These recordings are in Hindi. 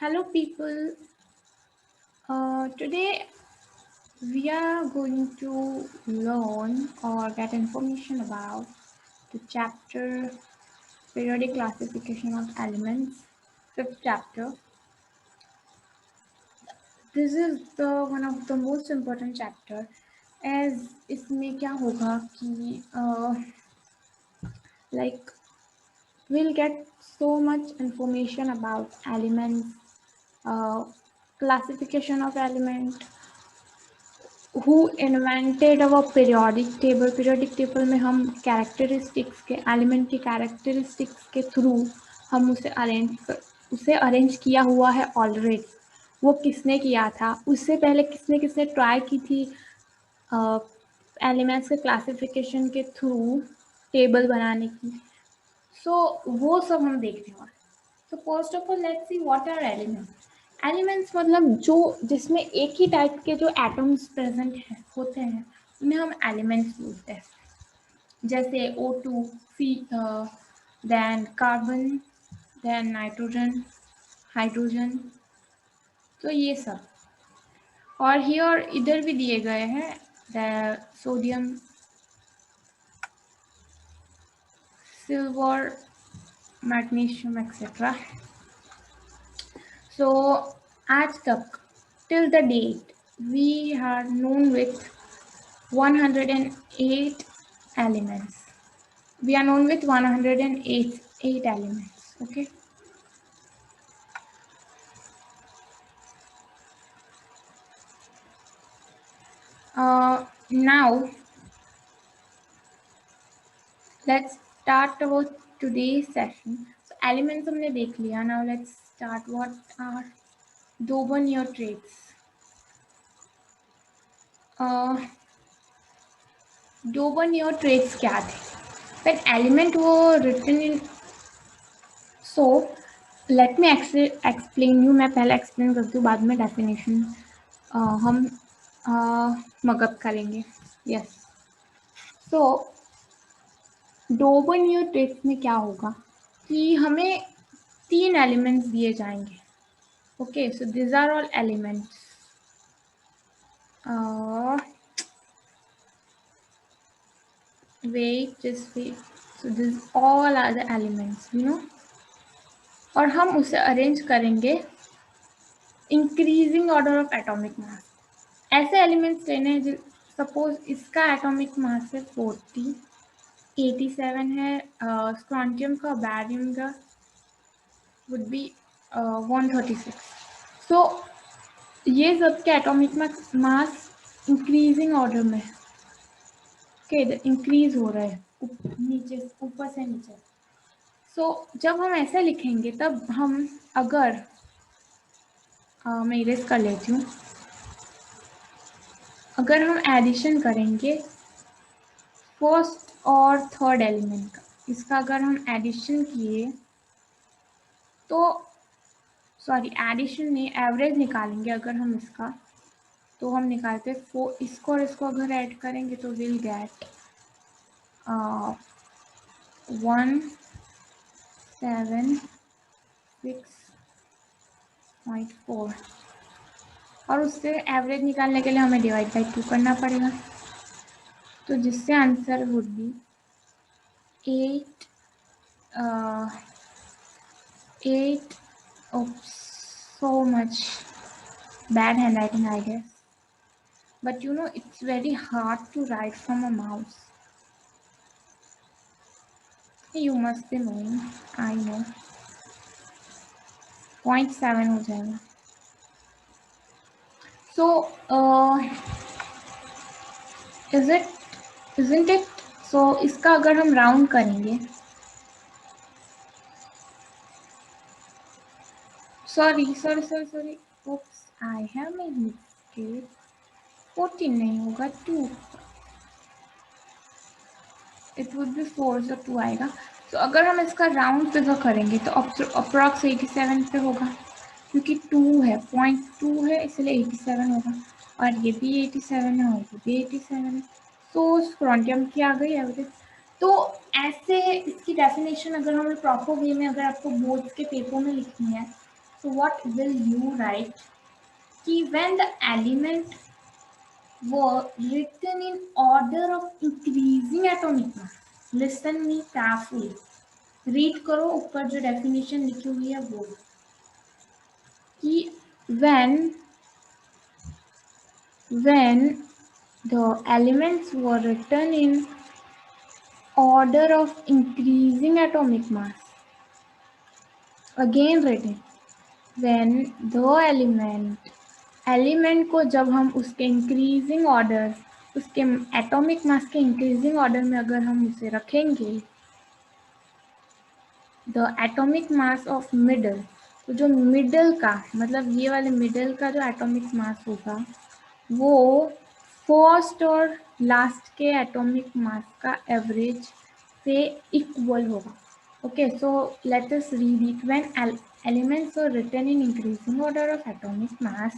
Hello, people. Today we are going to learn or get information about the chapter Periodic Classification of Elements, fifth chapter. This is the one of the most important chapter as इसमें क्या होगा कि like we'll get so much information about elements, classification of element, who invented our periodic table में हम characteristics के element के characteristics के through हम उसे अरेंज किया हुआ है ऑलरेडी। वो किसने किया था, उससे पहले किसने किसने ट्राई की थी एलिमेंट्स के क्लासिफिकेशन के थ्रू टेबल बनाने की। वो सब हम देखने वाले। So first of all, let's see what are elements. Elements मतलब जो जिसमें एक ही टाइप के जो एटम्स प्रेजेंट होते हैं उन्हें हम एलिमेंट्स बोलते हैं। जैसे O2, then carbon, then nitrogen, hydrogen, तो ये सब। और हियर इधर भी दिए गए हैं sodium, silver, magnesium etcetera. So आज तक till the date we are known with 108 elements. We are known with 108 elements. Okay. Now let's start our today's session. So elements हमने देख लिया. Now let's start. What are Daubeney traits? Daubeney traits क्या थे? When element were written in, so let me explain you. मैं पहले explain करती हूँ, बाद में definition हम मगअप करेंगे। यस। सो डोबेनियर ट्रेट्स में क्या होगा कि हमें 3 एलिमेंट्स दिए जाएंगे। Okay, so this are all elements. Wait, just wait. So this all are the elements, you know. और हम उसे अरेंज करेंगे increasing order of atomic mass. ऐसे एलिमेंट्स लेने हैं, सपोज इसका एटॉमिक मास है 40, 87 है स्क्रॉन्टियम का, बैरियम का would be 136. So ये सब के एटॉमिक मास इंक्रीजिंग ऑर्डर में इंक्रीज हो रहा है नीचे, ऊपर से नीचे। जब हम ऐसे लिखेंगे तब हम अगर मैं इरेज कर लेती हूँ, अगर हम एडिशन करेंगे फर्स्ट और थर्ड एलिमेंट का, इसका अगर हम एडिशन किए तो सॉरी एडिशन नहीं, एवरेज निकालेंगे अगर हम इसका, तो हम निकालते इसको और इसको अगर ऐड करेंगे तो विल गेट 176.4 और उससे एवरेज निकालने के लिए हमें डिवाइड बाई 2 करना पड़ेगा, तो जिससे answer would be 8 so much bad handwriting I guess, but you know it's very hard to write from a mouse. You must be knowing, I know. 0.7 हो जाएगा। So isn't it? So इसका अगर हम राउंड करेंगे, sorry, oops, I have made mistake. 14 नहीं होगा, 2, it would be 4, so 2 आएगा। तो अगर हम इसका राउंड फिगर करेंगे तो अप्रॉक्स 87 पे होगा, क्योंकि 2 है, 0.2 है, इसलिए 87 होगा। और ये भी 87 है और ये भी 87 है, तो स्क्रॉन्टियम की आ गई एवरेज। तो ऐसे इसकी डेफिनेशन अगर हमें प्रॉपर वे में अगर आपको बोर्ड्स के पेपर में लिखनी है So what will you write? कि when the element were written in order of increasing atomic mass. Listen me carefully. Read करो ऊपर जो definition लिखी हुई है वो कि when the elements were written in order of increasing atomic mass. Again written. When the element को जब हम उसके इंक्रीजिंग ऑर्डर उसके एटॉमिक मास के इंक्रीजिंग ऑर्डर में अगर हम उसे रखेंगे the atomic mass of middle, तो जो मिडल का मतलब ये वाले मिडल का जो एटॉमिक मास होगा वो फर्स्ट और लास्ट के एटॉमिक मास का एवरेज से इक्वल होगा. Okay, so let us read it. When elements are written in increasing order of atomic mass,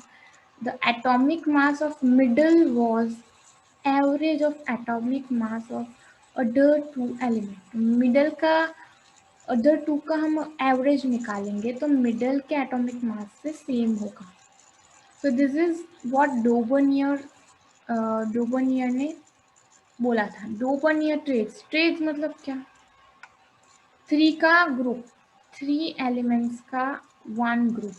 the atomic mass of middle was average of atomic mass of other two element. Middle का other two का हम average निकालेंगे तो middle के atomic mass से same होगा. So this is what Dobner ने बोला था. डोबनियर ट्रेड्स मतलब क्या? 3 का ग्रुप, 3 एलिमेंट्स का 1 ग्रुप.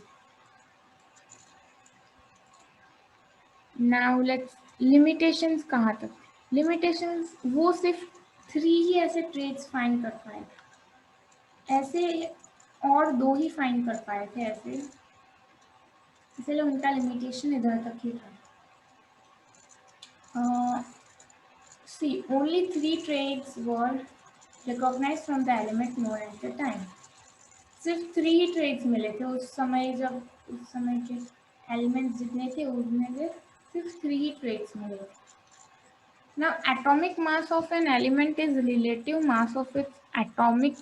नाउ लेट्स लिमिटेशंस कहाँ तक? लिमिटेशंस वो सिर्फ 3 ही ऐसे ट्रेड्स फाइंड कर पाए थे, ऐसे और 2 ही फाइंड कर पाए थे ऐसे, इसलिए उनका लिमिटेशन इधर तक ही था. See, only 3 trades were recognized from the element known at the time. सिर्फ 3 ही ट्रेड्स मिले थे उस समय, जब उस समय के एलिमेंट्स जितने थे उनमें से सिर्फ 3 ही ट्रेड्स मिले थे. Now, atomic mass of an element is relative mass of its atomic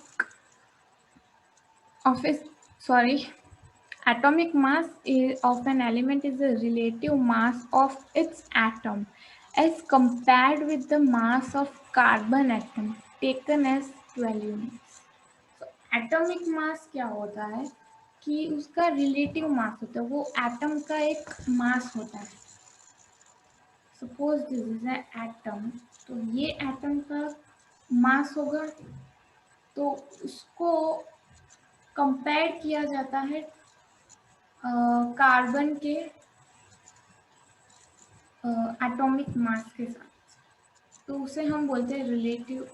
mass of an element is the relative mass of its atom as compared with the mass of carbon atom taken as 12 units. So, atomic mass क्या होता है कि उसका रिलेटिव मास होता है, वो एटम का एक मास होता है. सपोज दिस इज एटम, तो ये एटम का मास होगा, तो उसको कंपेयर किया जाता है कार्बन के एटॉमिक मास के साथ, तो उसे हम बोलते हैं रिलेटिव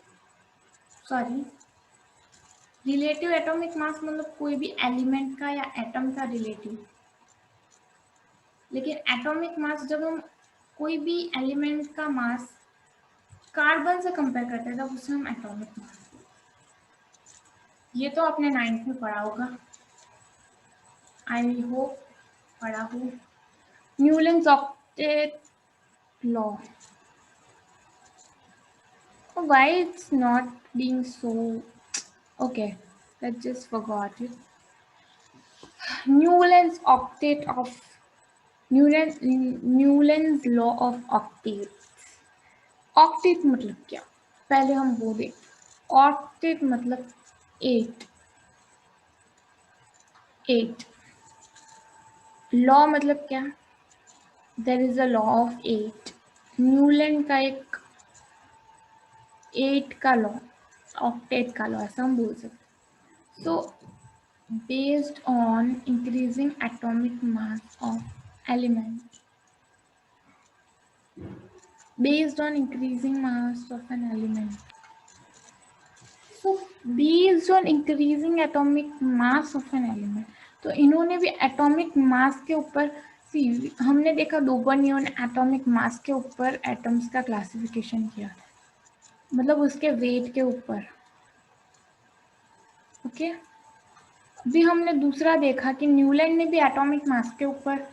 एटॉमिक मास, मतलब कोई भी एलिमेंट का या एटम का रिलेटिव. लेकिन एटॉमिक मास जब हम कोई भी एलिमेंट का मास कार्बन से कंपेयर करते हैं तब उसे हम एटॉमिक मास. ये तो आपने 9th में पढ़ा होगा, आई होप पढ़ा हो. Newlands octet law. Why it's not being so okay, let's just forgot it. Newland's law of octets. Octet मतलब क्या, पहले हम बोले. ऑक्टेट मतलब 8. लॉ मतलब क्या? There is a law of 8. Newland का एक 8 का लॉ, ऑक्टेट का लॉ, ऐसा हम बोल सकते. सो based on increasing atomic mass of element. Based on increasing mass of an element. So based on increasing atomic mass of an element, तो इन्होंने भी एटॉमिक मास के ऊपर, हमने देखा डोबनियर ने एटॉमिक मास के ऊपर एटम्स का क्लासिफिकेशन किया, मतलब उसके वेट के ऊपर. ओके, भी हमने दूसरा देखा कि न्यूलैंड ने भी एटॉमिक मास के ऊपर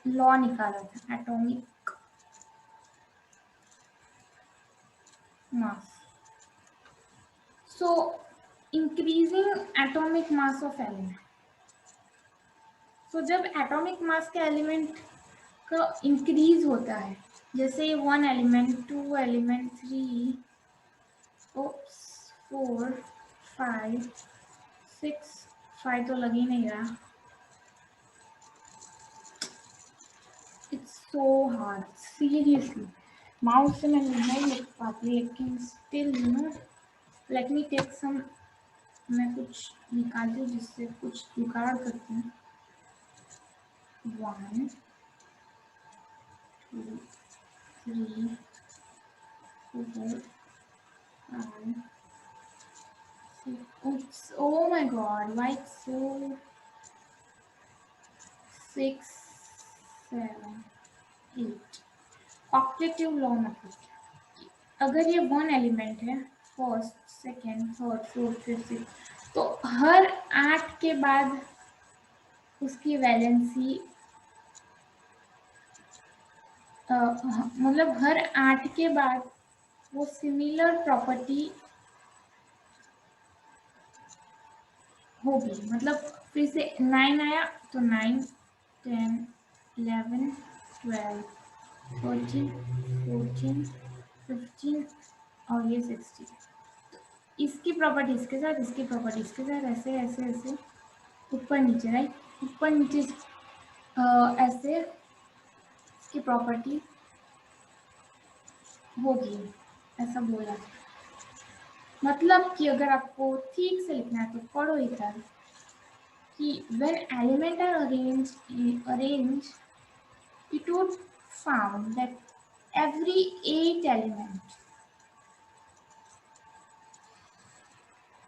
लॉ निकाला था, atomic mass. So increasing atomic mass of element. So जब एटॉमिक मास के एलिमेंट का इंक्रीज होता है, जैसे 1 एलिमेंट, 2 एलिमेंट, 3, 4, 5, 6 5 तो लग ही नहीं रहा. It's so hard. Seriously. Mouse से मैं नहीं लिख पाती, लेकिन still you know, let me take some. मैं कुछ निकालती हूँ जिससे कुछ जुगाड़ करती हूँ. 1 2 3 4 5 6. Oops. Oh my god, why it's so. 6 7 8. ऑक्टेटिव law मतलब अगर ये वन एलिमेंट है, first second third fourth fifth six, तो हर 8 के बाद उसकी वैलेंसी मतलब हर 8 के बाद वो सिमिलर प्रॉपर्टी होगी. मतलब फिर से 9 आया तो 9 10 11 12 14 14 15 और ये 16. इसकी प्रॉपर्टी इसके साथ, इसकी प्रॉपर्टी इसके साथ, ऐसे ऐसे ऐसे ऊपर नीचे, राइट. ऊपर नीचे ऐसे इसकी प्रॉपर्टी होगी, ऐसा बोला. मतलब कि अगर आपको ठीक से लिखना है तो पढ़ो इधर कि when element are arranged it would found that every 8 element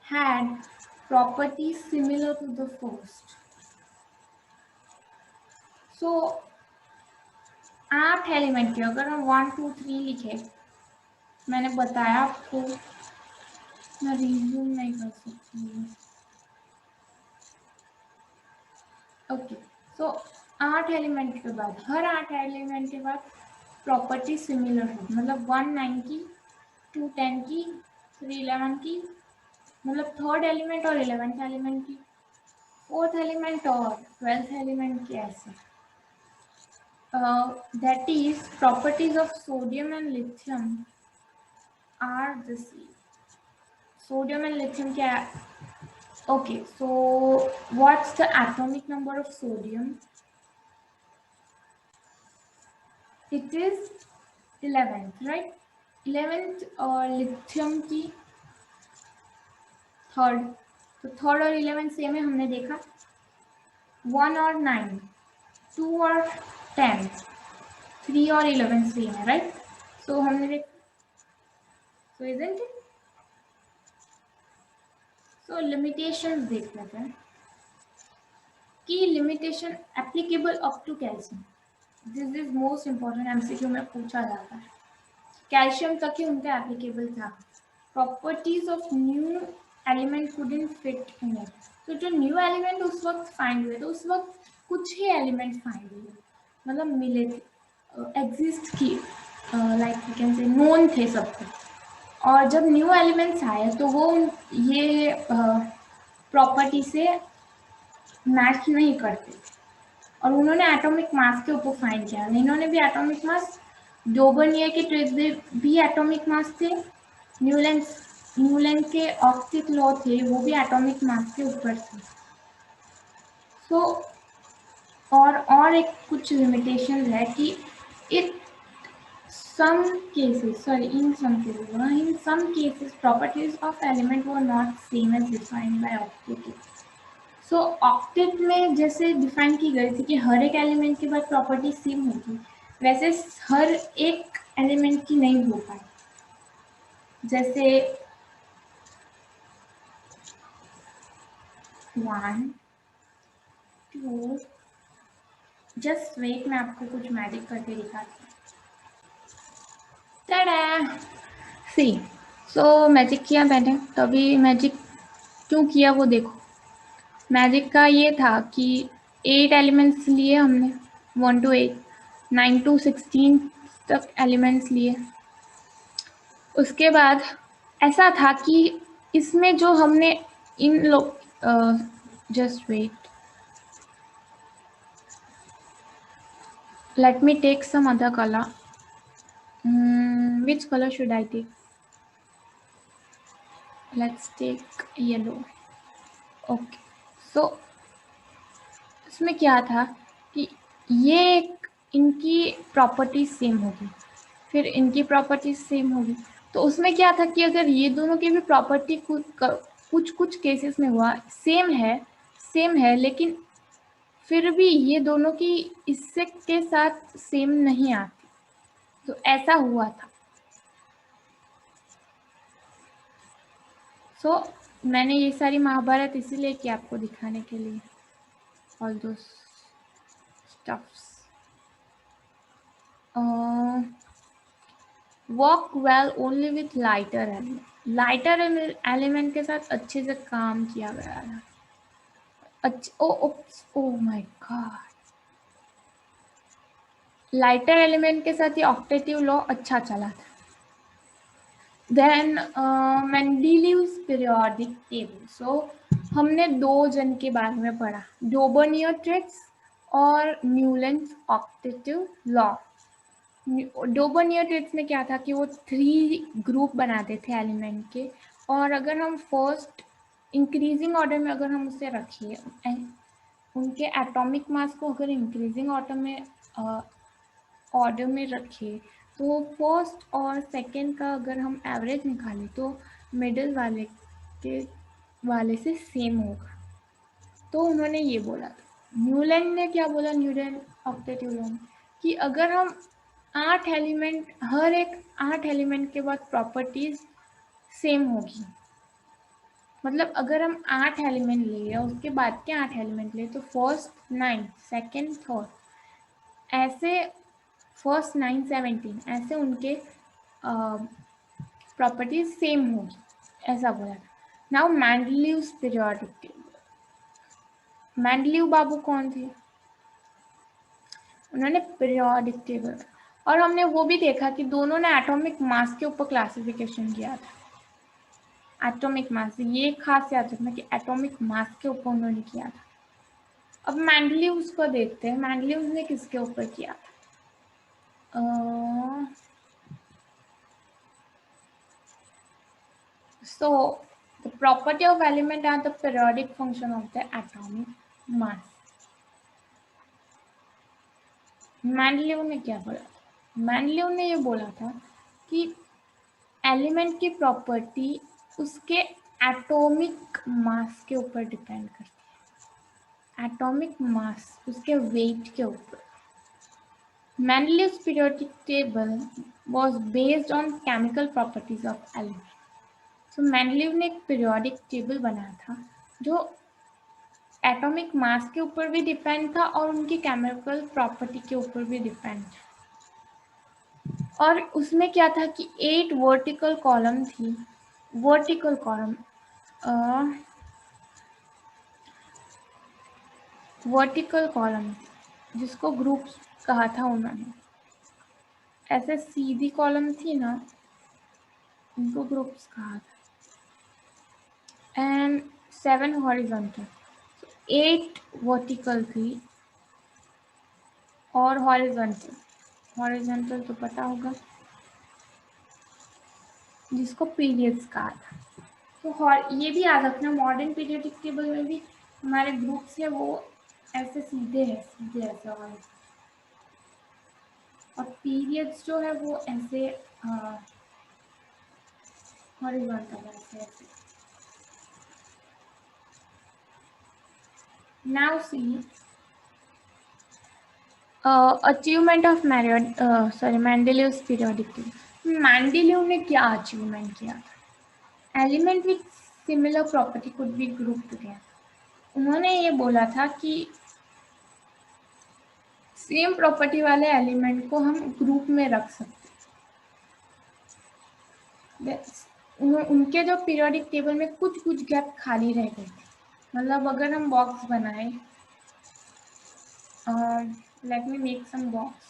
had properties similar to the first. So 8 element के अगर हम 1 2 3 लिखे, मैंने बताया आपको, मैं रिज्यूम नहीं कर सकती. ओके. सो 8 एलिमेंट के बाद, हर 8 एलिमेंट के बाद प्रॉपर्टी सिमिलर हो. मतलब 1 9 की, 2 10 की, 3 11 की, मतलब थर्ड एलिमेंट और 11th एलिमेंट की, फोर्थ एलिमेंट और 12th एलिमेंट की, ऐसे. That is properties of sodium and lithium are the same. Sodium and lithium क्या है? Okay, so what's the atomic number of sodium? It is 11th, right? 11th और लिथियम की थर्ड. तो थर्ड और 11th सेम है, हमने देखा. 1 और 9, 2 और 10, 3 और 11 सेम है, राइट. सो हमने देखा. सो isn't it? सो लिमिटेशंस देख लेते हैं कि limitation applicable up to calcium. This is most important, MCQ में पूछा जाता है. कैल्शियम तक ही उनका एप्लीकेबल था. Properties of new element couldn't fit in it. तो जो न्यू एलिमेंट उस वक्त फाइंड हुए, तो उस वक्त कुछ ही एलिमेंट फाइंड हुए, मतलब मिले थे, एग्जिस्ट की, like we can say known थे सबको. और जब न्यू एलिमेंट्स आए तो वो ये प्रॉपर्टी से मैच नहीं करते, और उन्होंने एटॉमिक मास के ऊपर फाइंड किया. इन्होंने भी एटॉमिक मास, डोबर्नियर के ट्रिक्स भी एटॉमिक मास थे. न्यूलैंड के ऑक्टेट लॉ थे, वो भी एटॉमिक मास के ऊपर थे. सो और एक कुछ लिमिटेशन है कि in some cases properties of element were not same as defined by octet. So octet में जैसे डिफाइन की गई थी कि हर एक एलिमेंट के बाद प्रॉपर्टी सेम होगी, वैसे हर एक एलिमेंट की नहीं हो पाई. जैसे 1 2, जस्ट वेट, मैं आपको कुछ मैजिक करके दिखाती हूँ. सी. सो मैजिक किया मैंने, तभी मैजिक क्यों किया वो देखो. मैजिक का ये था कि 8 एलिमेंट्स लिए हमने, 1 to 8, 9 to 16 तक एलिमेंट्स लिए. उसके बाद ऐसा था कि इसमें जो हमने इन लोग, just wait, let me take some other color. Which color should I take? Let's take yellow. Okay, so इसमें क्या था कि ये एक इनकी प्रॉपर्टीज सेम होगी, फिर इनकी प्रॉपर्टीज सेम होगी। तो उसमें क्या था कि अगर ये दोनों की भी प्रॉपर्टी कुछ कुछ केसेस में हुआ सेम है, लेकिन फिर भी ये दोनों की इससे के साथ सेम नहीं आती, तो ऐसा हुआ था। सो मैंने ये सारी महाभारत इसीलिए कि आपको दिखाने के लिए although stuffs. Work well only with lighter element, lighter element के साथ अच्छे से काम किया गया था। अच्छा, oh my god, lighter element के साथ ये ऑक्टेटिव लॉ अच्छा चला था। Then Mendeleev's periodic table. So हमने दो जन के बारे में पढ़ा, डोबरनियर-ट्रिक्स और न्यूलैंड्स ऑक्टेटिव लॉ। डोबरनियर-ट्रिक्स में क्या था कि वो 3 ग्रुप बनाते थे एलिमेंट के, और अगर हम फर्स्ट इंक्रीजिंग ऑर्डर में अगर हम उसे रखें, उनके एटॉमिक मास को अगर इंक्रीजिंग ऑर्डर में रखें, तो फर्स्ट और सेकंड का अगर हम एवरेज निकालें तो मिडिल वाले से सेम होगा। तो उन्होंने ये बोला था। न्यूलैंड ने क्या बोला, न्यूलैंड ऑक्टेटिव लॉ में, कि अगर हम 8 एलिमेंट, हर एक 8 एलिमेंट के बाद प्रॉपर्टीज सेम होगी, मतलब अगर हम 8 एलिमेंट ले और उसके बाद के 8 एलिमेंट ले, तो फर्स्ट 9, सेकंड 3, ऐसे फर्स्ट 9, 17 ऐसे उनके प्रॉपर्टीज सेम होगी, ऐसा बोला था। Now Mendeleev's periodic table. Mendeleev बाबू कौन थे? उन्होंने पीरियोडिक टेबल, और हमने वो भी देखा कि दोनों ने एटॉमिक मास के ऊपर क्लासिफिकेशन किया था। एटॉमिक मास, ये खास याद रखना कि एटॉमिक मास के ऊपर उन्होंने किया था। अब मेंडलीव्स को देखते हैं, मेंडलीव्स ने किसके ऊपर किया था? So the property of element are the periodic function of the atomic mass. Mendeleev ने क्या बोला? मेंडलीव ने ये बोला था कि एलिमेंट की प्रॉपर्टी उसके एटॉमिक मास के ऊपर डिपेंड करती है, एटॉमिक मास, उसके वेट के ऊपर। Mendeleev's periodic table was based on chemical properties of element. So Mendeleev ने एक पीरियोडिक टेबल बनाया था जो एटॉमिक मास के ऊपर भी डिपेंड था और उनकी केमिकल प्रॉपर्टी के ऊपर भी डिपेंड था। और उसमें क्या था कि 8 वर्टिकल कॉलम थी, वर्टिकल कॉलम, वर्टिकल कॉलम जिसको ग्रुप्स कहा था उन्होंने। ऐसे सीधी कॉलम थी ना, उनको ग्रुप्स कहा था। एंड 7 हॉरिजॉन्टल, 8 वर्टिकल थी और हॉरिजॉन्टल, हॉरिजॉन्टल तो पता होगा, जिसको पीरियड्स कहा था। तो ये भी याद रखना, मॉडर्न पीरियोडिक टेबल में भी हमारे ग्रुप्स है वो ऐसे सीधे है, सीधे ऐसे, और पीरियड्स जो है वो ऐसे हॉरिजॉन्टल ऐसे ऐसे। Now see achievement of Mendeleev's periodic table. Mendeleev ने क्या अचीवमेंट किया था? Element with similar property could be group together. उन्होंने ये बोला था कि सेम प्रॉपर्टी वाले एलिमेंट को हम ग्रुप में रख सकते हैं। उनके जो पीरियोडिक टेबल में कुछ कुछ गैप खाली रह गए थे, मतलब अगर हम बॉक्स बनाए, let me make some box,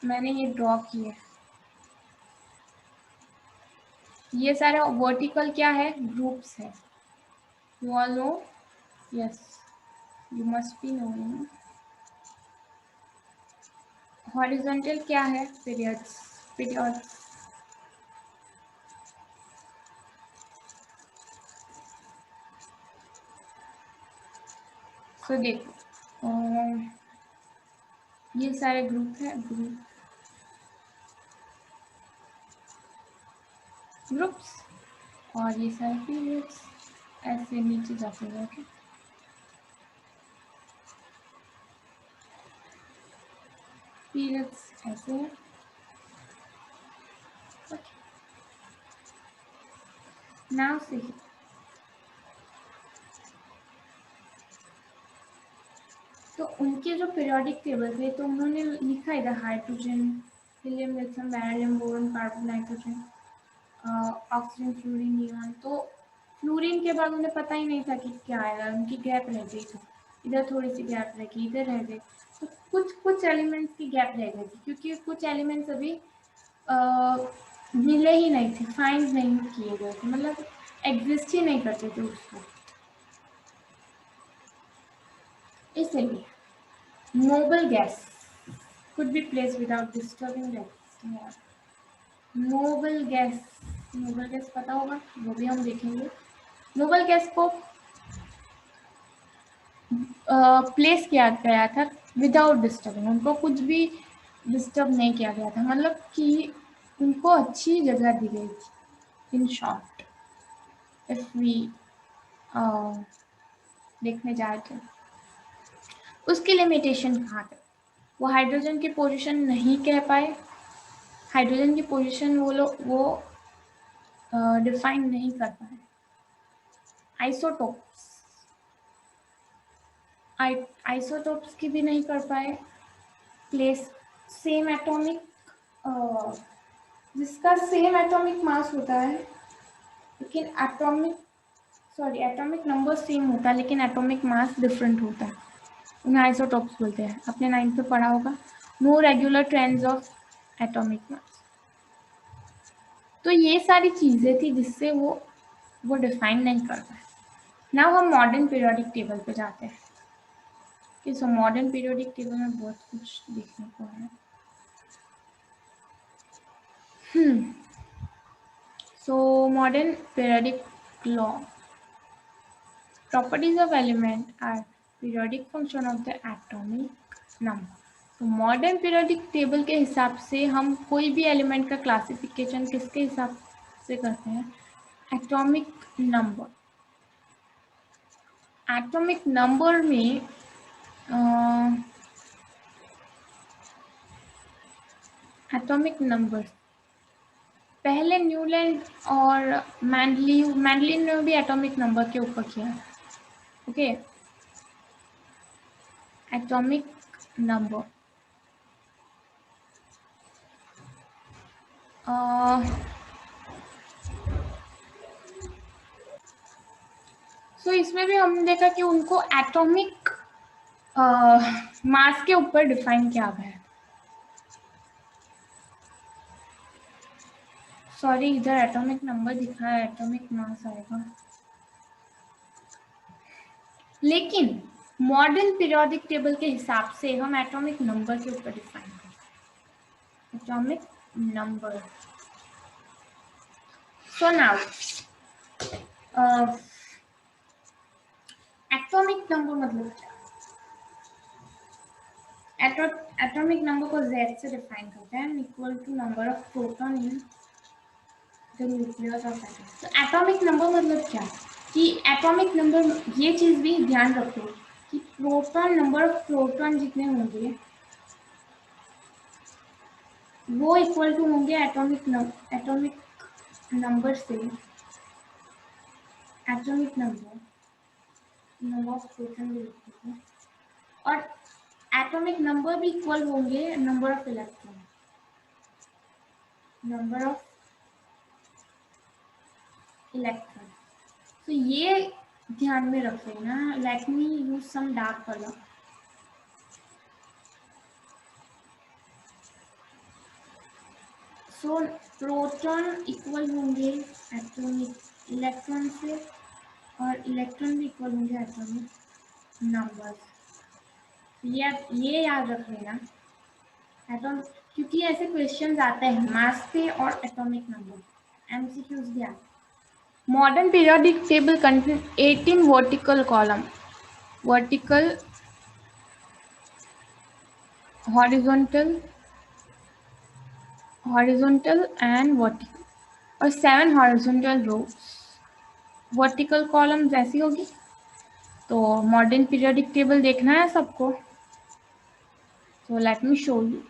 मैंने ये ड्रॉ किया, ये सारा वर्टिकल क्या है, ग्रुप्स है, you all know, yes you must be knowing. Horizontal क्या है, पीरियड्स, पीरियड्स सो देखो ये सारे ग्रुप है, ग्रुप्स, और ये सारे पीरियड्स ऐसे नीचे जाते हैं। ओके, पीरियड्स ऐसे हैं। नाउ से तो उनके जो पीरियोडिक टेबल थे तो उन्होंने लिखा इधर hydrogen, helium, lithium, beryllium, boron, carbon, nitrogen, oxygen, fluorine, neon. तो फ्लोरीन के बाद उन्हें पता ही नहीं था कि क्या आएगा, उनकी गैप रह गई थी, इधर थोड़ी सी गैप रह गई, इधर रह गई। तो कुछ एलिमेंट्स की गैप रह गई थी क्योंकि कुछ एलिमेंट्स अभी मिले ही नहीं थे, फाइंड नहीं किए गए थे, मतलब एग्जिस्ट ही नहीं करते थे उसको। इसलिए noble gas could be placed without disturbing the existing order. noble gas पता होगा, वो भी हम देखेंगे। noble gas को प्लेस किया गया था विदाउट डिस्टर्बिंग, उनको कुछ भी डिस्टर्ब नहीं किया गया था, मतलब कि उनको अच्छी जगह दी गई थी। इन शॉर्ट इफ वी देखने जाए तो उसकी लिमिटेशन कहाँ तक, वो हाइड्रोजन की पोजीशन नहीं कह पाए, हाइड्रोजन की पोजीशन वो डिफाइन नहीं कर पाए। आइसोटोप्स की भी नहीं कर पाए प्लेस। सेम एटॉमिक जिसका सेम एटॉमिक मास होता है लेकिन एटॉमिक नंबर सेम होता है लेकिन एटॉमिक मास डिफरेंट होता है, उन्हें आइसोटोप्स बोलते हैं। अपने 9th में पढ़ा होगा, no regular trends of atomic mass. तो ये सारी चीजें थी जिससे वो डिफाइन नहीं कर पाए। नाउ हम मॉडर्न पीरियोडिक टेबल पे जाते हैं कि सो मॉडर्न पीरियोडिक टेबल में बहुत कुछ देखने को है। So modern periodic law, properties of element are periodic function of the atomic number. तो मॉडर्न पीरियोडिक टेबल के हिसाब से हम कोई भी एलिमेंट का क्लासिफिकेशन किसके हिसाब से करते हैं, एटॉमिक नंबर। एटॉमिक नंबर में एटॉमिक नंबर पहले न्यूलैंड और मैंडलिन ने भी एटॉमिक नंबर के ऊपर किया। ओके, एटॉमिक नंबर सो इसमें भी हमने देखा कि उनको एटॉमिक मास के ऊपर डिफाइन किया गया है। सॉरी, इधर एटॉमिक नंबर दिखा है, एटॉमिक मास आएगा, लेकिन मॉडर्न पीरियोडिक टेबल के हिसाब से हम एटॉमिक नंबर के ऊपर डिफाइन करते हैं, atomic number. So now atomic number मतलब क्या, एटॉमिक नंबर को Z से डिफाइन करते हैं, equal to number of proton in the nucleus of atom. तो एटॉमिक नंबर मतलब क्या कि एटॉमिक नंबर, ये चीज भी ध्यान रखो कि प्रोटॉन, नंबर ऑफ प्रोटॉन जितने होंगे वो इक्वल टू होंगे एटॉमिक नंबर से, एटॉमिक नंबर ऑफ प्रोटॉन भी लिखते हैं, और एटॉमिक नंबर भी इक्वल होंगे number of electron, number of electron. तो ये ध्यान में रख लेना। Let me use some dark colour. So proton equal होंगे एटॉमिक इलेक्ट्रॉन से, और इलेक्ट्रॉन भी इक्वल होंगे एटॉमिक नंबर। ये याद रख लेना एटॉम, क्योंकि ऐसे क्वेश्चंस आते हैं मास पे और एटॉमिक नंबर, एमसीक्यूज भी आते हैं। Modern periodic table contains 18 vertical column vertical, horizontal, horizontal and vertical, और 7 हॉरिजॉन्टल रोज। वर्टिकल कॉलम्स ऐसी होगी। तो मॉडर्न पीरियोडिक टेबल देखना है सबको, तो लेट मी शो यू।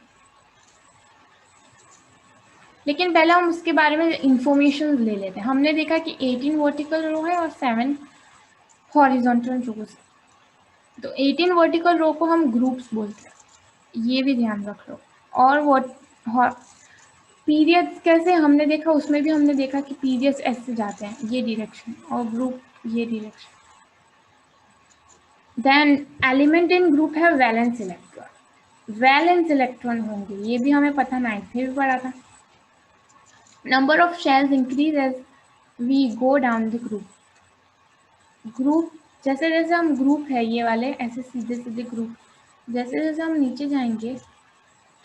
लेकिन पहले हम उसके बारे में इंफॉर्मेशन ले लेते हैं। हमने देखा कि 18 वर्टिकल रो है और 7 हॉरिजॉन्टल रोज। तो 18 वर्टिकल रो को हम ग्रुप्स बोलते हैं, ये भी ध्यान रख लो। और पीरियड्स कैसे हमने देखा, उसमें भी हमने देखा कि पीरियड्स ऐसे जाते हैं, ये डायरेक्शन, और ग्रुप ये direction. Then element in group है वैलेंस इलेक्ट्रॉन। वैलेंस इलेक्ट्रॉन होंगे, ये भी हमें पता, 9th में भी पढ़ा था। Number of shells increase as we go down the group. Group जैसे जैसे हम ग्रुप है ये वाले ऐसे सीधे सीधे ग्रुप, जैसे जैसे हम नीचे जाएंगे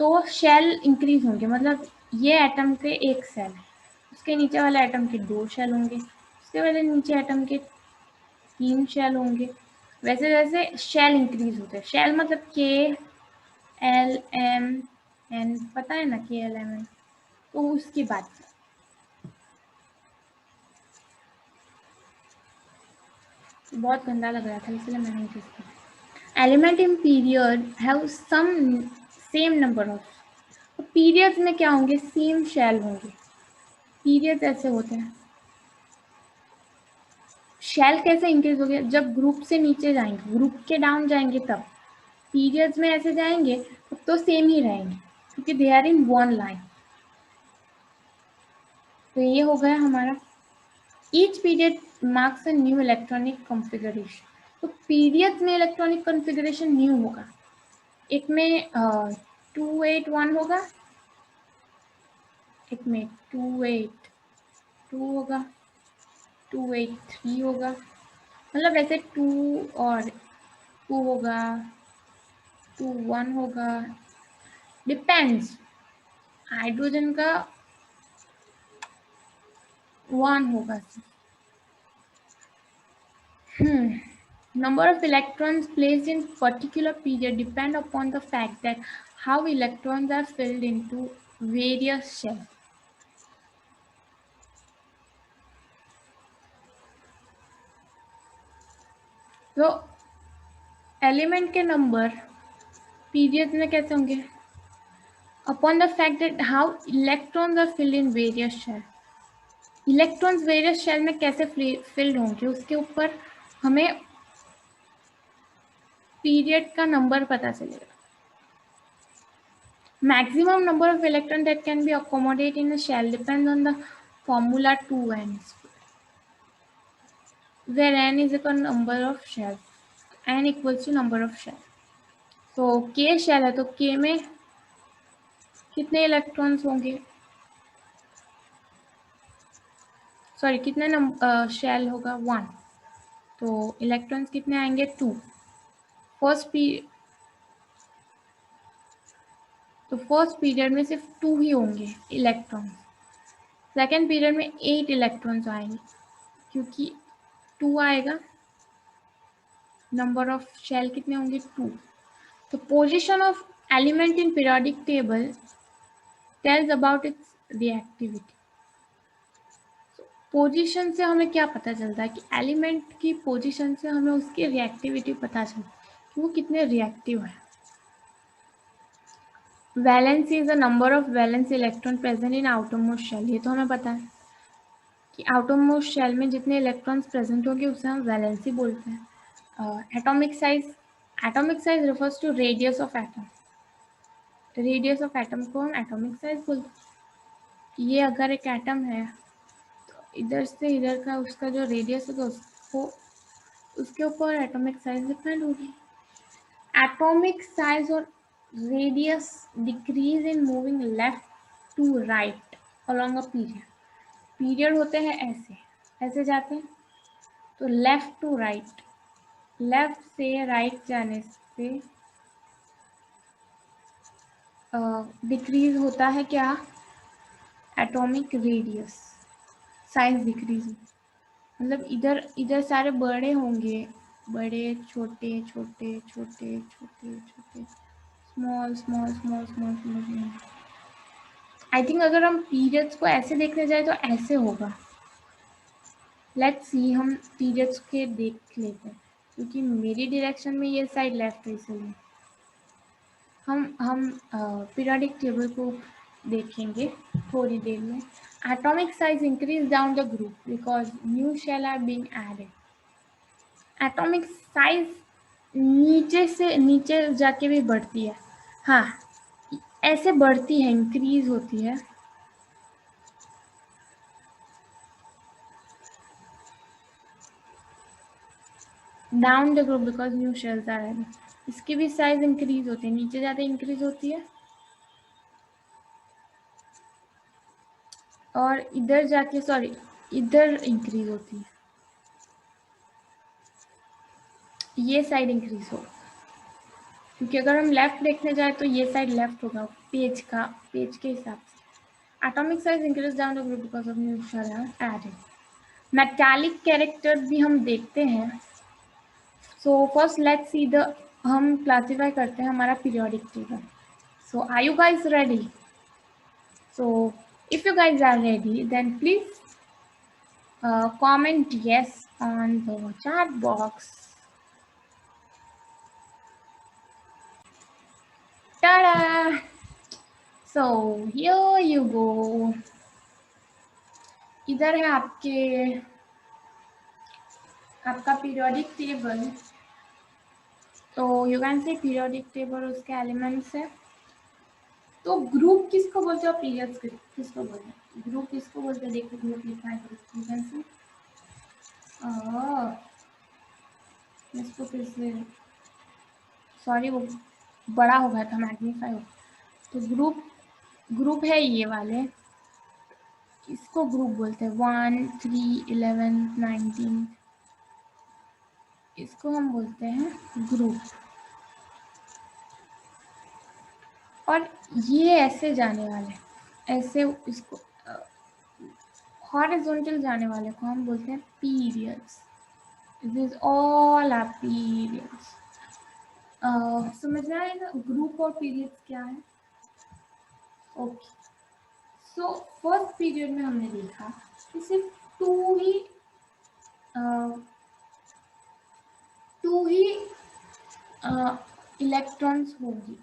तो शेल इंक्रीज होंगे। मतलब ये एटम के एक सेल है, उसके नीचे वाले एटम के 2 शेल होंगे, उसके वाले नीचे एटम के 3 शेल होंगे। वैसे जैसे शेल इंक्रीज होते हैं, शेल मतलब के एल एम एन, पता है ना, के एल एम एन, तो उसकी बात है। बहुत गंदा लग रहा था इसलिए मैंने नहीं किया। Element in period have some same number of, periods में क्या होंगे, सेम शेल होंगे। पीरियड्स ऐसे होते हैं। शेल कैसे इंक्रीज हो गया, जब ग्रुप से नीचे जाएंगे, ग्रुप के डाउन जाएंगे तब। पीरियड्स में ऐसे जाएंगे तब तो सेम ही रहेंगे क्योंकि they are in one line. तो ये हो गया हमारा। Each period marks a new electronic configuration. तो पीरियड्स में इलेक्ट्रॉनिक कॉन्फ़िगरेशन न्यू होगा। एक में 281 होगा, एक में 282 होगा, 283 होगा, मतलब ऐसे 2 और 2 होगा, 2 1 होगा, डिपेंड्स। हाइड्रोजन का 1 होगा। Number of electrons placed in particular period depend upon the fact that how electrons are filled into various shells. तो एलिमेंट के नंबर पीरियड में कैसे होंगे, upon the fact that how electrons are filled in various shell. Electrons various shell में कैसे फिल्ड होंगे उसके ऊपर हमें पीरियड का नंबर पता चलेगा। Maximum number of electrons that can be accommodated in a shell depends on the formula 2n, where n is a number of shells. n equals to number of shells. तो k शेल है तो k में कितने इलेक्ट्रॉन्स होंगे, सॉरी कितने शेल होगा 1, तो इलेक्ट्रॉन्स कितने आएंगे 2। फर्स्ट पीरियड में सिर्फ 2 ही होंगे इलेक्ट्रॉन्स। सेकेंड पीरियड में 8 इलेक्ट्रॉन्स आएंगे क्योंकि 2 आएगा, नंबर ऑफ शेल कितने होंगे 2। तो position of element in periodic table tells about it's reactivity. Position से हमें क्या पता चलता है कि एलिमेंट की पोजीशन से हमें उसकी रिएक्टिविटी पता चलती है कि वो कितने रिएक्टिव है। Valency is the number of valence electron present in outermost shell. ये तो हमें पता है कि आउटरमोस्ट शेल में जितने इलेक्ट्रॉन्स प्रेजेंट होंगे उसे हम वैलेंसी बोलते हैं। Atomic size, atomic size refers to radius of atom. Radius of atom को हम एटॉमिक साइज बोलते हैं। ये अगर एक एटम है तो इधर से इधर का उसका जो रेडियस होगा उसको उसके ऊपर एटॉमिक साइज डिपेंड होगी। एटॉमिक साइज और radius decrease in moving left to right along a period. Period होते हैं ऐसे ऐसे जाते हैं, तो लेफ्ट टू राइट, लेफ्ट से राइट जाने से डिक्रीज होता है क्या, एटॉमिक रेडियस, साइज डिक्रीज। मतलब इधर इधर सारे बड़े होंगे बड़े छोटे छोटे छोटे छोटे छोटे, small small small small small. I think अगर हम पीरियड्स को ऐसे देखने जाए तो ऐसे होगा। लेट्स सी, हम पीरियड्स के देख लेते हैं क्योंकि मेरी डायरेक्शन में ये साइड लेफ्ट है, इसलिए हम पीरियोडिक टेबल को देखेंगे थोड़ी देर में। Atomic size increase down the group because new shell are being added. Atomic size नीचे से नीचे जाके भी बढ़ती है, हाँ ऐसे बढ़ती है, इंक्रीज होती है। Down the group because new shells are added, इसकी भी साइज इंक्रीज होती है, नीचे जाते इंक्रीज होती है और इधर जाके सॉरी इधर इंक्रीज होती है, ये साइड इंक्रीज हो, क्योंकि अगर हम लेफ्ट देखने जाए तो ये साइड लेफ्ट होगा पेज के हिसाब से। Atomic size increase down the group because of new shell added. Metallic character भी हम देखते हैं। So first let's see the, हम क्लासिफाई करते हैं हमारा periodic table. So are you guys ready? So if you guys are ready then please comment yes on the chat box. Ta-da! So here you go. इधर है आपका पीरियोडिक टेबल। तो you can say periodic table उसके एलिमेंट्स है। तो ग्रुप किसको बोलते हो, पीरियड्स किसको बोलते हैं? ग्रुप किसको बोलते हैं? देखो ग्रुप लिखा है ग्रुप, यू कैन से इसको फिर से, सॉरी वो बड़ा हो गया था, मैग्नीफाई हो। तो ग्रुप है ये वाले, इसको ग्रुप बोलते हैं 1 3 11 19, इसको हम बोलते हैं ग्रुप। और ये ऐसे जाने वाले, ऐसे इसको हॉरिजॉन्टल जाने वाले को हम बोलते हैं periods. This all are periods. समझ में आएगा ग्रुप और पीरियड्स क्या है? ओके, सो फर्स्ट पीरियड में हमने देखा कि सिर्फ टू ही इलेक्ट्रॉन्स होंगी।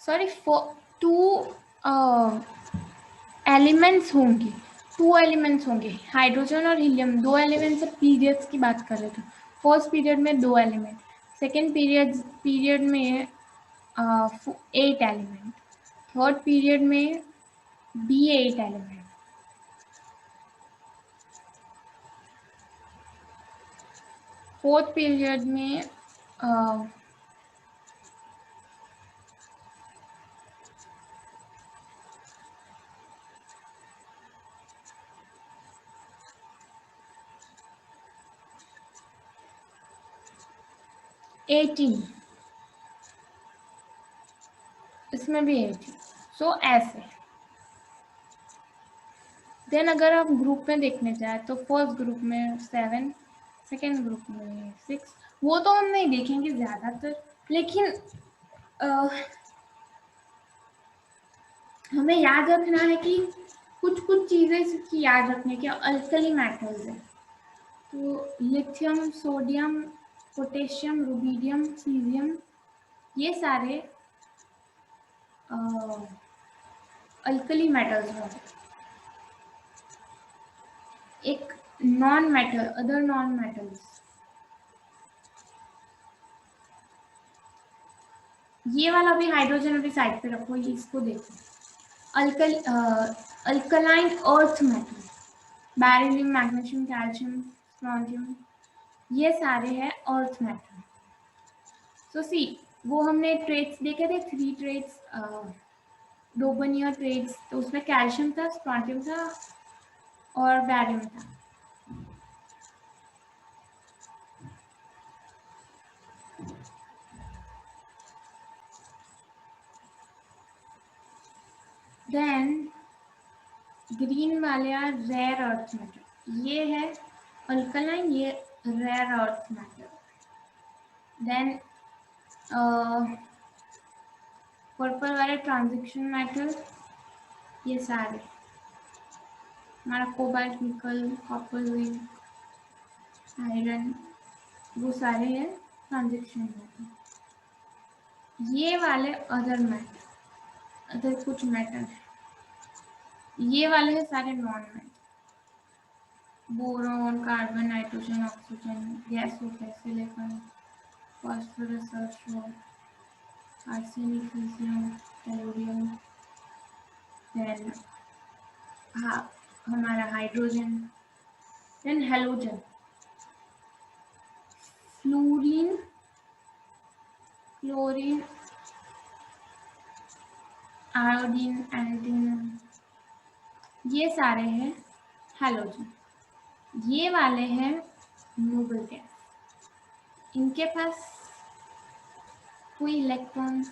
सॉरी, टू एलिमेंट्स होंगे, टू एलिमेंट्स होंगे, हाइड्रोजन और हीलियम, दो एलिमेंट्स से पीरियड्स की बात कर रहे थे। फर्स्ट पीरियड में 2 एलिमेंट, सेकेंड पीरियड में 8 एलिमेंट, थर्ड पीरियड में भी 8 एलिमेंट, फोर्थ पीरियड में 18, इसमें भी 18। सो ऐसे। देन अगर आप ग्रुप में देखने जाए तो फर्स्ट ग्रुप में 7, सेकेंड ग्रुप में 6, वो तो हम नहीं देखेंगे ज़्यादातर, लेकिन हमें याद रखना है कि कुछ कुछ चीज़ें इसकी याद रखने की। अल्कली मेटल्स है तो lithium, sodium, potassium, rubidium, caesium, ये सारे अल्कली मेटल्स हैं। एक non metal, other non metals, ये वाला भी हाइड्रोजन अभी साइड पे रखो, ये इसको देखो। Alkaline earth metal, beryllium, magnesium, calcium, strontium, ये सारे हैं अर्थ मेटल। सो सी, वो हमने ट्रेड्स देखे थे, 3 ट्रेड्स, डोबनियर ट्रेड्स, तो उसमें कैल्शियम था, स्ट्रोंजियम था और बैरियम था। देन ग्रीन वाले आर रेयर अर्थ मैटर, ये है अल्कलाइन, ये rare earth matter. Then purple वाले ट्रांजिशन मैटर, ये सारे हमारा कोबाल्ट, निकल, कॉपर, जिंक, आयरन, वो सारे हैं ट्रांजिशन मैटर। ये वाले अदर मैटर, अदर कुछ मैटर, ये वाले हैं सारे non matter. Boron, carbon, nitrogen, oxygen, gas होता है, silicon, phosphorus, sulphur, arsenic, lithium, tellurium, then हाँ हमारा hydrogen, then halogen, fluorine, chlorine, iodine, एंटीन, ये सारे हैं हेलोजन। ये वाले हैं नोबल गैस, इनके पास कोई इलेक्ट्रॉन,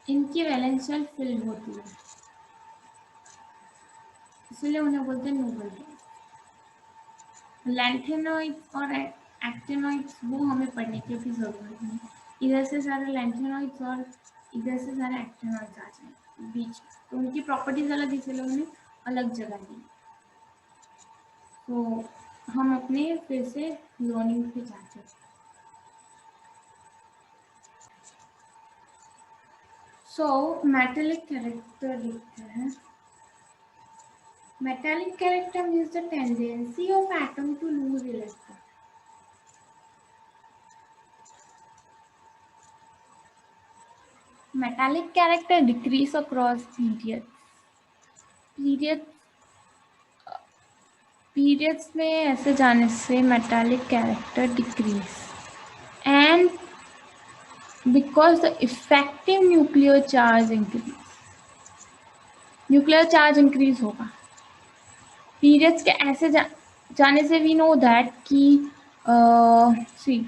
इनकी वैलेंस शेल फिल्ड होती है, इसलिए उन्हें बोलते हैं नोबल गैस। लैंथेनॉइड्स और एक्टिनॉइड्स वो हमें पढ़ने की भी जरूरत नहीं, इधर से सारे लैंथेनॉइड्स और इधर से सारे एक्टिनॉइड्स आ जाए बीच, तो उनकी प्रॉपर्टीज अलग, इसलिए उन्हें अलग जगह दी। तो हम अपने फिर से लर्निंग पे जाते हैं। सो मेटालिक कैरेक्टर लिखते हैं। Metallic character means the tendency of atom to lose electron. Metallic character decrease across periods periods में ऐसे जाने से metallic character decrease, and because the effective nuclear charge increase होगा periods के ऐसे जाने से we know that कि see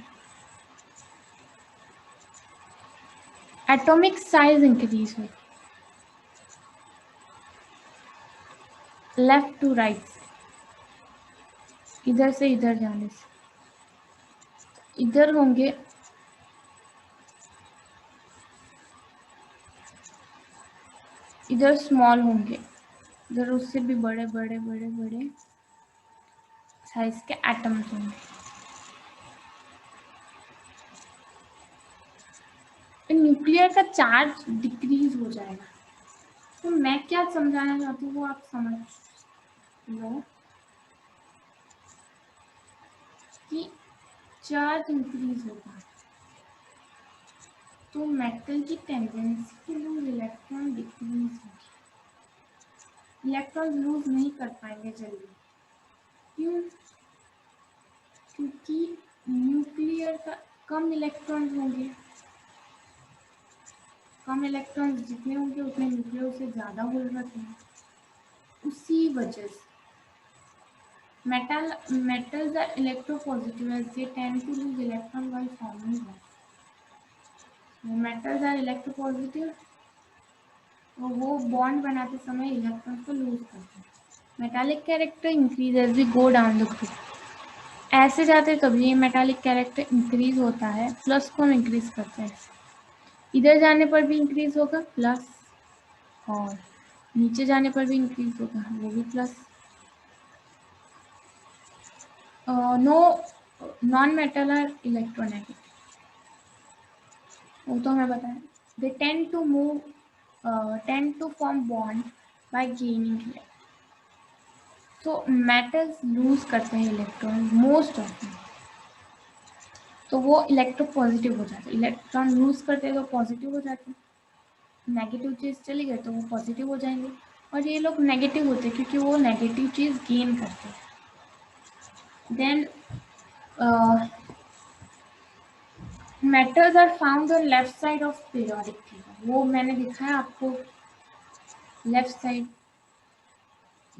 atomic size increase होगी लेफ्ट टू राइट, इधर से इधर जाने से इधर होंगे इधर स्मॉल होंगे, इधर उससे भी बड़े बड़े बड़े बड़े साइज के एटम्स होंगे। न्यूक्लियर का चार्ज डिक्रीज हो जाएगा। तो मैं क्या समझाना चाहती हूँ वो आप समझ लो कि चार्ज इंक्रीज होगा तो मेटल की tendency to lose electron decrease होगी, इलेक्ट्रॉन लूज नहीं कर पाएंगे जल्दी। क्यों? क्योंकि न्यूक्लियर का कम इलेक्ट्रॉन होंगे, कम इलेक्ट्रॉन जितने होंगे उतने न्यूक्लियर से ज़्यादा गुजरत है। उसी वजह से metals are electropositive as they tend to lose electron while forming bonds. metals are electropositive, तो वो बॉन्ड बनाते समय इलेक्ट्रॉन को लूज करते हैं। Metallic character increase as we go down the group, ऐसे जाते तभी ये मेटालिक कैरेक्टर इंक्रीज होता है, प्लस को हम इंक्रीज करते हैं, इधर जाने पर भी इंक्रीज होगा प्लस, और नीचे जाने पर भी इंक्रीज होगा वो भी plus. No non metal are electronegative, वो तो हमें बताया। They tend to form bond by gaining electron, तो मेटल्स लूज करते हैं इलेक्ट्रॉन मोस्ट ऑफ देम, तो वो इलेक्ट्रोपॉजिटिव हो जाते हैं, इलेक्ट्रॉन लूज करते हैं तो पॉजिटिव हो जाते हैं, नेगेटिव चीज़ चली गई तो वो पॉजिटिव हो जाएंगे, और ये लोग नेगेटिव होते हैं क्योंकि वो नेगेटिव चीज़ गेन करते हैं। Then metals are found on left side of periodic table, वो मैंने दिखाया आपको लेफ्ट साइड,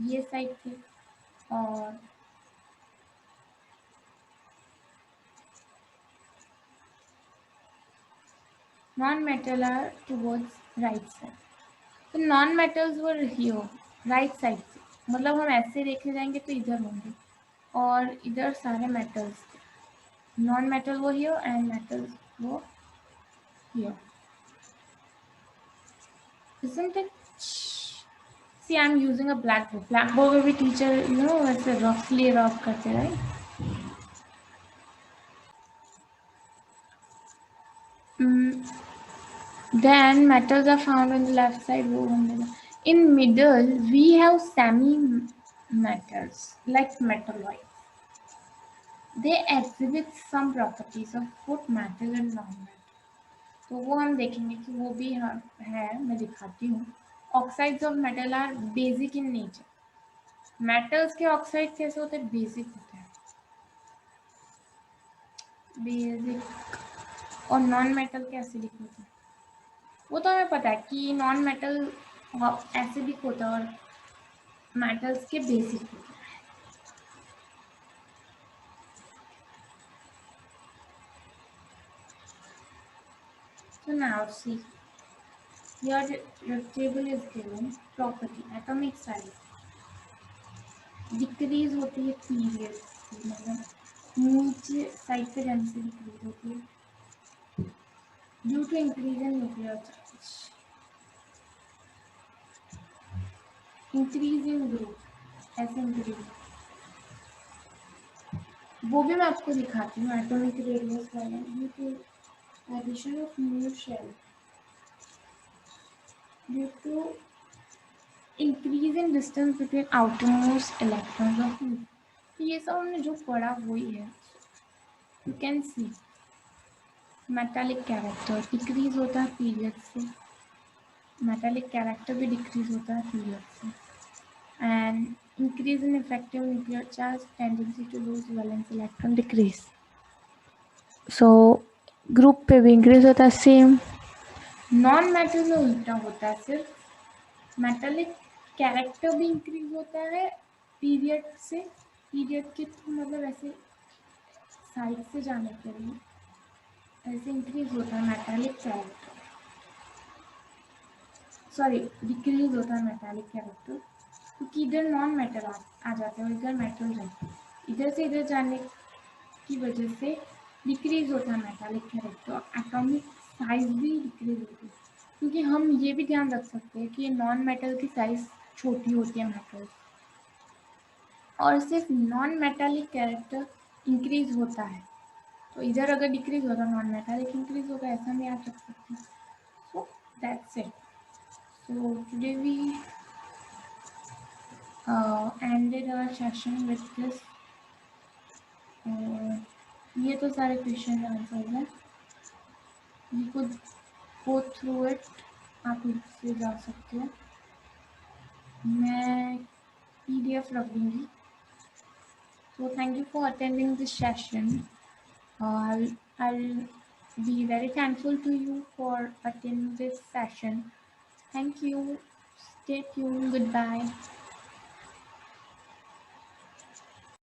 ये साइड पे, और non metal are towards right side. तो non metals were here right side से, मतलब हम ऐसे देखने जाएंगे तो इधर होंगे और इधर सारे मेटल्स थे। नॉन मेटल वो हियर एंड मेटल्स वो here, isn't it? See, I'm using a blackboard. Blackboard में भी teacher, वैसे roughly rub करते हैं, right? Then metals are found on the left side. In middle, we have semi-metals like metalloids. They exhibit some properties of both metal and non-metal. तो वो हम देखेंगे कि वो भी है, मैं दिखाती हूँ. Oxides of metal are basic in nature. Metals के oxide कैसे होते हैं? Basic होते हैं. Basic. और नॉन मेटल के एसिडिक होते हैं. वो तो हमें पता है कि नॉन मेटल एसिडिक होता है और मेटल्स के बेसिक होते हैं. So now see, your table is given property atomic size decrease होती है पीरियड, मतलब नीचे साइड पे जाने से डिक्रीज होती है due to increase in nuclear charge, increase in group ऐसे इंक्रीज. वो भी मैं आपको दिखाती हूँ एटॉमिक रेडियस वाला, due to addition of new shell due to increase in distance between outermost electrons of helium. तो ये सब हमने जो पढ़ा वही है. You can see metallic character decrease होता है पीरियड से, मेटालिक कैरेक्टर भी डिक्रीज होता है पीरियड से, and increase in effective nuclear charge tendency to lose valence electron decrease. So group पे भी इंक्रीज होता है सेम. नॉन मेटल में उल्टा होता है, सिर्फ मेटालिक कैरेक्टर भी इंक्रीज होता है पीरियड से, पीरियड के थ्रू मतलब ऐसे साइड से जाने के लिए ऐसे इंक्रीज होता है मेटालिक कैरेक्टर, सॉरी डिक्रीज होता है मेटालिक कैरेक्टर, क्योंकि इधर नॉन मेटल आ जाते हैं और इधर मेटल जाते हैं. इधर से इधर जाने की वजह से डिक्रीज होता है मेटालिक कैरेक्टर, एटॉमिक साइज भी डिक्रीज होती है. क्योंकि हम ये भी ध्यान रख सकते हैं कि नॉन मेटल की साइज छोटी होती है मेटल, और सिर्फ नॉन मेटालिक कैरेक्टर इंक्रीज होता है. तो इधर अगर डिक्रीज होगा नॉन मेटालिक इंक्रीज होगा, ऐसा भी आप रख सकते हैं. So that's it. So today we ended our session with this. ये तो सारे क्वेश्चन आंसर हैं, you could go through it, आप इससे जा सकते हो. मैं PDF रख दूँगी. So thank you for attending this session. I'll be very thankful to you for attending this session. Thank you. Stay tuned. Goodbye.